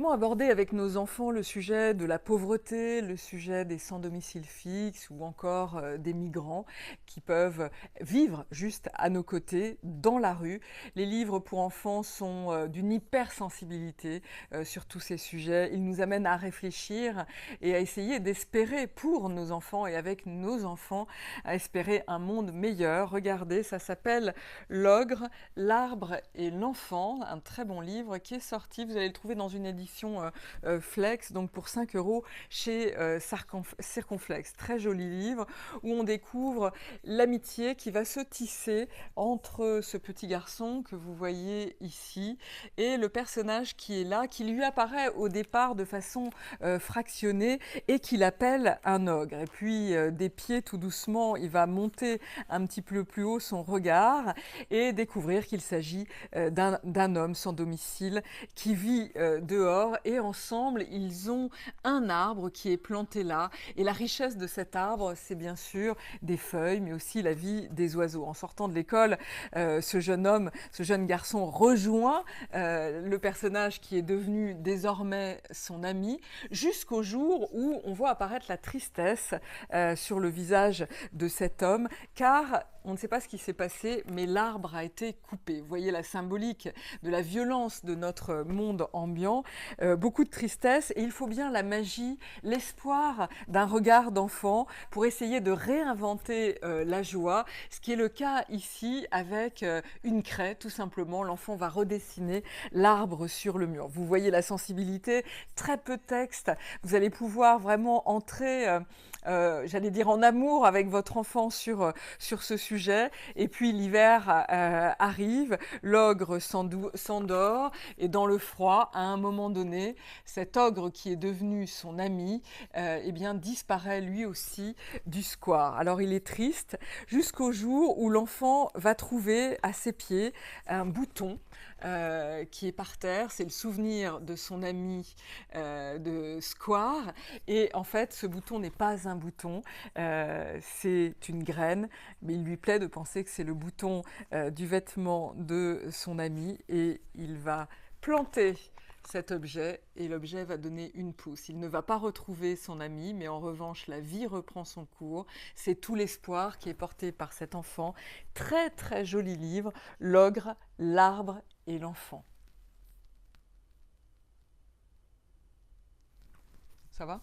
Comment aborder avec nos enfants le sujet de la pauvreté, le sujet des sans domicile fixe ou encore des migrants qui peuvent vivre juste à nos côtés dans la rue? Les livres pour enfants sont d'une hypersensibilité sur tous ces sujets. Ils nous amènent à réfléchir et à essayer d'espérer pour nos enfants et avec nos enfants, à espérer un monde meilleur. Regardez, ça s'appelle L'ogre, l'arbre et l'enfant, un très bon livre qui est sorti. Vous allez le trouver dans une édition Flex, donc pour 5 euros chez Circonflex. Très joli livre où on découvre l'amitié qui va se tisser entre ce petit garçon que vous voyez ici et le personnage qui est là, qui lui apparaît au départ de façon fractionnée et qu'il appelle un ogre. Et puis des pieds tout doucement, il va monter un petit peu plus haut son regard et découvrir qu'il s'agit d'un homme sans domicile qui vit dehors et ensemble ils ont un arbre qui est planté là et la richesse de cet arbre c'est bien sûr des feuilles mais aussi la vie des oiseaux. En sortant de l'école, ce jeune garçon rejoint le personnage qui est devenu désormais son ami jusqu'au jour où on voit apparaître la tristesse sur le visage de cet homme car on ne sait pas ce qui s'est passé, mais l'arbre a été coupé. Vous voyez la symbolique de la violence de notre monde ambiant, beaucoup de tristesse, et il faut bien la magie, l'espoir d'un regard d'enfant pour essayer de réinventer la joie, ce qui est le cas ici avec une craie, tout simplement. L'enfant va redessiner l'arbre sur le mur. Vous voyez la sensibilité, très peu de texte, vous allez pouvoir vraiment entrer j'allais dire en amour avec votre enfant sur ce sujet. Et puis l'hiver arrive, l'ogre s'endort et dans le froid, à un moment donné, cet ogre qui est devenu son ami, eh bien disparaît lui aussi du square. Alors il est triste jusqu'au jour où l'enfant va trouver à ses pieds un bouton qui est par terre. C'est le souvenir de son ami de square. Et en fait, ce bouton n'est pas un bouton, c'est une graine, mais il lui plaît de penser que c'est le bouton du vêtement de son ami et il va planter cet objet et l'objet va donner une pousse. Il ne va pas retrouver son ami, mais en revanche, la vie reprend son cours. C'est tout l'espoir qui est porté par cet enfant. Très très joli livre, L'ogre, l'arbre et l'enfant. Ça va ?